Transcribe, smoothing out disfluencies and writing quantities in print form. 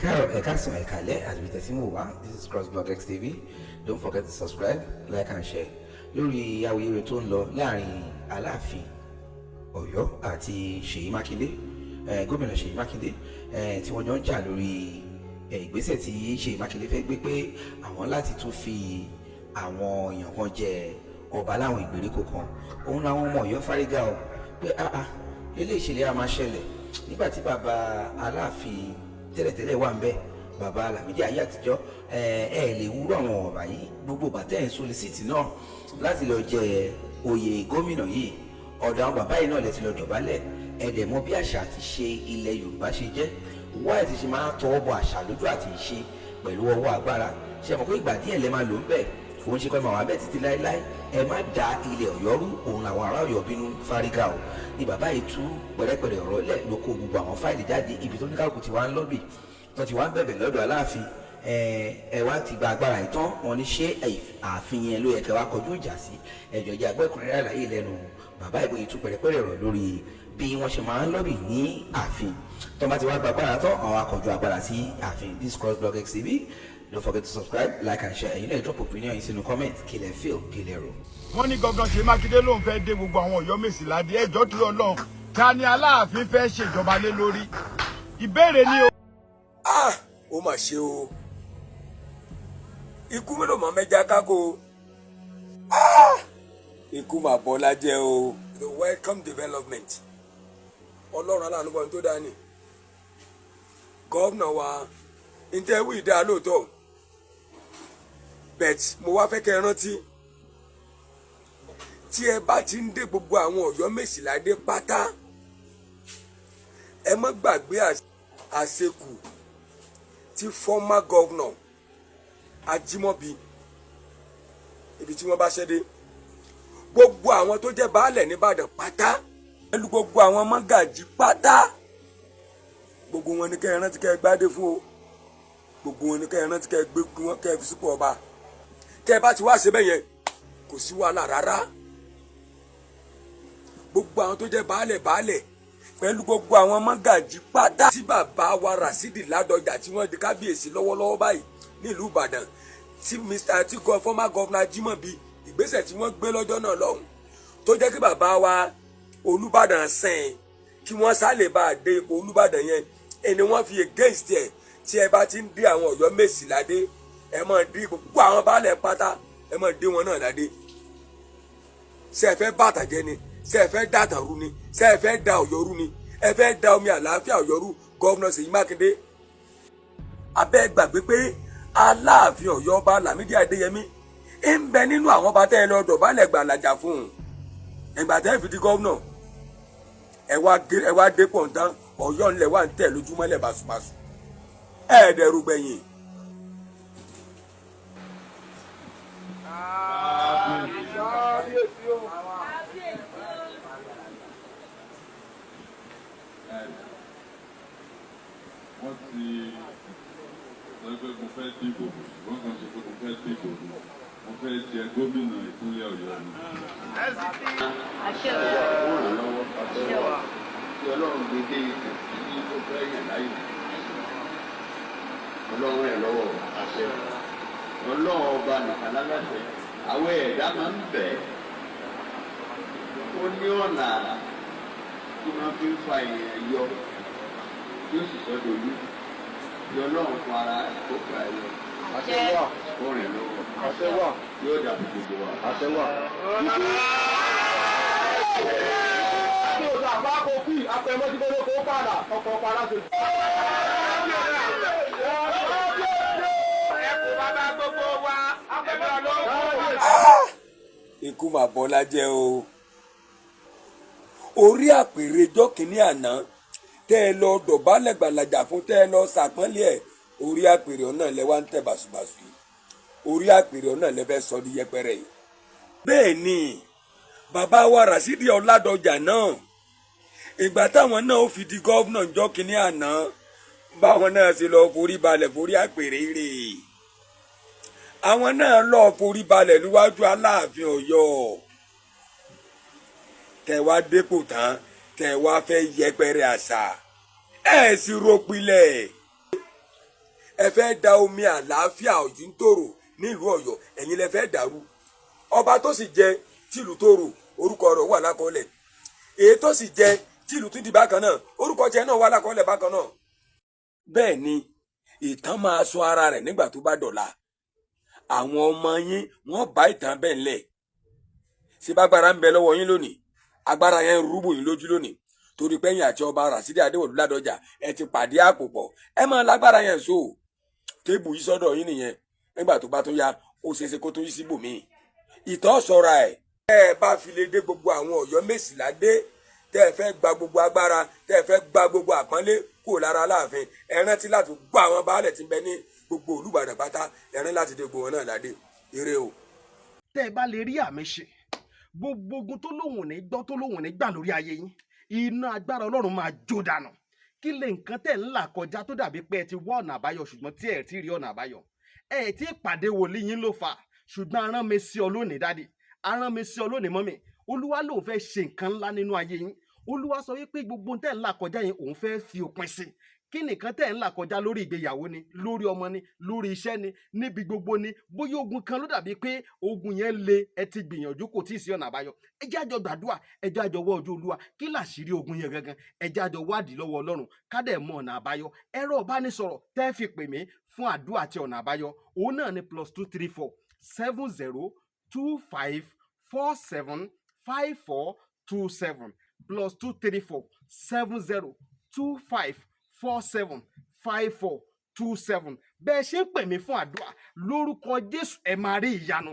As we continue, this is CrossBlogX TV. Don't forget to subscribe, like and share. Lórí awuyewuye tó ń lọ láàrin Aláàfin Ọ̀yọ́ àti Ṣèyí Mákindé, gómìnà Ṣèyí Mákindé, tí wọ́n jọ ń jà lórí ìgbésẹ̀ tí Ṣèyí Mákindé fẹ́ gbé pé àwọn láti tún fi àwọn èèyàn kan jẹ ọba láwọn ìgbèríko kan. Òun làwọn ọmọ Ọ̀yọ́ fárígá o pé eléyìí ìṣẹ̀lẹ̀ á máa ṣẹlẹ̀ nígbà tí bàbá Aláàfin tẹ́lẹ̀tẹ́lẹ̀ wà ń bẹ, bàbá Lámídì ayé àtijọ́, lè wúrọ̀ àwọn ọ̀rọ̀ yìí gbogbo bàtẹ́ ẹ̀ ń solisiti náà láti lọ jẹ oyè gómìnà yìí. Ọ̀dọ̀ àwọn bàbá yìí náà lè ti lọ dọ̀bálẹ̀. Ẹ̀dẹ̀ mọ̀ bí àṣà àti ṣe ilẹ̀ Yorùbá ṣe jẹ́, wáyé ti ṣe máa tọwọ́ bọ àṣà lójú àti ìṣe pẹ̀lú ọwọ́ agbára. Ṣé mọ̀ pé ìgbà díẹ̀ lẹ máa lò ń bẹ̀, kò ń ṣe pé màá wà bẹ́ẹ̀ títí láéláé. Ẹ má da ilẹ̀ Ọ̀yọ́ rú, òun làwọn ará Ọ̀yọ́ bínú fárígá o. Ni bàbá yìí tú pẹ̀rẹ́pẹ̀rẹ́ ọ̀rọ̀ lẹ̀ ló kó gbogbo àwọn fáìlì jáde ibi tó ní kálukú ti wá ń lọ́bì tó ti wá ń bẹ̀bẹ̀ lọ́dọ̀ Aláàfin. Ẹ wá ti gba agbára yìí tán, wọ́n ní ṣé ààfin yẹn ló yẹ kẹ́ wá kọjú ìjà sí. Ẹ̀jọ̀ jẹ́ agbẹ́kùnrin àlàyé lẹ́nu bàbá ìbòye tú pẹ̀rẹ́pẹ̀rẹ́ ọ̀rọ̀ lórí bí wọ́n ṣe máa ń lọ́bì ní ààfin. Tó bá ti wá gba agbára tán, àwọn akọ̀jú agbára sí ààfin. This CrossBlogX TV. Don't forget to subscribe, like and share. You know, drop opinion in the comment. Kí lẹ feel, kí lẹ rò. Wọ́n ní gangan Ṣèyí Mákindé ló ń fẹ́ dé gbogbo àwọn Ọ̀yọ́ Mèsì ládé. Ẹjọ́ tó Ọlọ́run ta ni Aláàfin fẹ́ ṣèjọba lé lórí? Ìbéèrè ni o. Ó mà ṣe o. Ikú mélòó mọ mẹ́ja kákó. Ikú mà bọ́lá jẹ́ o. The welcome development. Ọlọ́run aláàánú bọ̀ tó dání. Gọ́vnà wa ìtẹ̀wé ìdá lóòótọ́. Bet mo wá fẹ́ kẹ́ ẹ rántí. Tí ẹ bá ti ń dé gbogbo àwọn Ọ̀yọ́ Mèsì ládé pátá, ẹ má gbàgbé àṣekù tí former governor Ajímọ̀bí ibi tí wọ́n bá ṣẹ́dé. Gbogbo àwọn tó jẹ́ baálẹ̀ nìbàdàn pátá pẹ̀lú gbogbo àwọn mọ́gàjí pátá, gbogbo wọn ni kẹ́ ẹ rántí kẹ́ ẹ gbádé fún o. Gbogbo wọn ni kẹ́ ẹ rántí kẹ́ ẹ gbé wọn kẹ́ ẹ fi sípò ọba. Tẹ́ ẹ bá ti wá ṣe bẹ́ẹ̀ yẹn kò sí wàhálà rárá. Gbogbo àwọn tó jẹ́ baálẹ̀ pẹ̀lú gbogbo àwọn mọ́gàjí pátá tí bàbá wa Rasidi Ládọjà tí wọ́n di kábíyèsí lọ́wọ́lọ́wọ́ báyìí nílùú Ìbàdàn, tí former governor Ajímọ̀bí ìgbésẹ̀ tí wọ́n gbé lọ́jọ́ náà lọ́hùn tó jẹ́ kí bàbá wa Olúbàdàn sìn kí wọ́n sálè bá a dé ipò Olúbàdàn yẹn, ẹni wọ́n fi against ẹ̀. Tí ẹ bá ti ń dé àwọn Ọ̀yọ́ Mèsì ládé, ẹ máa dé gbogbo àwọn baálẹ̀ pátá, ẹ máa dé wọn náà ládé. Ṣé ẹ fẹ́ bàtà jẹ́ ni? Ṣé ẹ fẹ́ dàtà rú ni? Ṣé ẹ fẹ́ da Ọ̀yọ́ rú ni? Ẹ fẹ́ da omi àlàáfíà Ọ̀yọ́ rú? Gọ́vnà Ṣèyí Mákindé abẹ́ gbàgbé pé Aláàfin Ọ̀yọ́ ọba Lámídì Adéyẹmí ń bẹ nínú àwọn ọba tẹ́ ẹ lọ dọ̀bálẹ̀ gbàlàjà fún un. Ìgbà tẹ́ ẹ fi di gọ́vnà ẹ wá dé pọ̀ntán Ọ̀yọ́ ńlẹ̀ wà ń tẹ̀ lójúmọ́lẹ̀ báṣubàṣu. Ẹ̀ẹ́dẹ̀rú gbẹ̀yìn. Wọ́n ti sọ pé mo fẹ́ dìbò, wọ́n kàn sọ pé mo fẹ́ dìbò, mo fẹ́ jẹ gómìnà ìpínlẹ̀ Ọ̀yọ́ ni. Àṣẹ wa. Tí Ọlọ́run gbé dé ipò tí ó fẹ́ yàn láyè. Ọlọ́run ẹ̀ lọ́wọ́ àṣẹ. Ọlọ́run ọba nìkan láláṣẹ. Àwọn ẹ̀dá máa ń bẹ̀. Ó ní ọ̀nà àrà tí wọ́n fi ń fa èèyàn yọ. Yóò sì sọ́dọ̀ olú. Tí Ọlọ́run fún ara tó fà ẹ̀ lọ. Àṣẹ wà. Ó rìn lọ́wọ́. Àṣẹ wà. Yóò dàbí gbogbo wa. Àṣẹ wà. Kí o sọ àbá kò kí apẹ̀mọ́síkọ́lé kó padà ọkọ̀ padà sí. Ikú mà bọ́lá jẹ́ o. Orí àpèrè ọjọ́ kìíní àná tẹ́ ẹ lọ dọ̀bálẹ̀ gbàlàjà fún tẹ́ ẹ lọ sàpọ́nlé ẹ̀, orí àpèrè ọ̀nà lẹ wá ń tẹ̀ bàṣubàṣu yìí. Orí àpèrè ọ̀nà lẹ fẹ́ sọ di yẹpẹrẹ yìí. Bẹ́ẹ̀ ni bàbá wa Rasidi Ọládọjà náà ìgbà táwọn náà ó fi di gọ́vnà ọjọ́ kìíní àná báwọn náà ṣe lọ forí balẹ̀ forí àpèrè rè. Àwọn náà lọ forí balẹ̀ níwájú Aláàfin Ọ̀yọ́. Tẹ́ wá dépò tán, tẹ́ wá fẹ́ yẹpẹrẹ àṣà. Ẹ sì ropilẹ̀. ẹ fẹ́ da omi àlàáfíà Òjìntòrò nílùú Ọ̀yọ́ ẹ̀yin lẹ fẹ́ dàrú. Ọba tó sì jẹ tìlú Tòrò orúkọ rẹ̀ wà lákọọ́lẹ̀, èyí tó sì jẹ tìlú tún di bákan náà orúkọ tiẹ̀ náà wà lákọọ́lẹ̀ bákan náà. Bẹ́ẹ̀ ni ìtàn máa sọ ara rẹ̀ nígbà tó bá dọ̀la. Àwọn ọmọ yín wọ́n bá ìtàn bẹ́ẹ̀ ńlẹ̀. Ṣé bágbára ń bẹ lọ́wọ́ yín lónìí? Agbára yẹn ń rúbò yín lójú lónìí torí pé ẹ̀yin àti ọba Rasidi Adéwọ̀lú Ládọjà ẹ ti pàdé àpò pọ̀. Ẹ máa lágbára yẹn so tébù yìí sọ́dọ̀ yín nìyẹn. Nígbà tó bá tó yá ó ṣeéṣe kó tó yí síbòmíì. Ìtàn sọra ẹ̀. Ẹ bá fi lè dé gbogbo àwọn Ọ̀yọ́ Mèsìlá dé tẹ́ ẹ fẹ́ gba gbogbo agbára tẹ́ ẹ fẹ́ gba gbogbo àpọ́nlé kúrò lára Aláàfin, ẹ rántí láti gbọ́ àwọn baálẹ̀ tí ń bẹ ní gbogbo Olúbàdàn pátá, ẹ rántí láti dé gbogbo wọn náà ládé. Ire o. Tẹ́ ẹ bá lè rí àmì ṣe gbogbo ogun tó lóhùn ní gbọ́ tó lóhùn ní gbà lórí ayé yín, iná agbára Ọlọ́run máa jó dànù. Kí lè nǹkan tẹ́ ń là kọjá tó dàbí pé ẹ ti wá ọ̀nà àbáyọ ṣùgbọ́n tí ẹ ti rí ọ̀nà àbáyọ. Ẹ ti pàdé wòlíì yín ló fà, ṣùgbọ́n arán mi sí ọ lónìí dádì, arán mi sí ọ lónìí mọ́mì. Olúwa lòun fẹ́ ṣe nǹkan ńlá nínú ayé yín. Olúwa sọ wípé gbogbo tẹ́ ń là kọjá yẹn òun fẹ́ fi òpin sí. Kí nìkan tẹ́ ń là kọjá lórí ìgbéyàwó ni, lórí ọmọ ni, lórí iṣẹ́ ni, níbi gbogbo ni, bóyá ogun kan ló dàbí pé ogun yẹn le, ẹ ti gbìyànjú kò tíì sí ọ̀nà àbáyọ. Ẹ jẹ́ àjọ gbàdúrà, ẹ jẹ́ àjọ wá ojú Olúwa, kí làṣírí ogun yẹn gangan, ẹ jẹ́ àjọ wádìí lọ́wọ́ Ọlọ́run ká dẹ̀ mọ ọ̀nà àbáyọ. Ẹ̀rọ ìbánisọ̀rọ̀ tẹ́ fi pè mí fún àdúrà àti ọ̀nà àbáyọ òun náà ni +234 70 25 47 5427 +234 70 25 47 5427. Bẹ́ẹ̀ ṣe ń pè mí fún àdúrà lórúkọ Jésù ẹ máa rí ìyanu.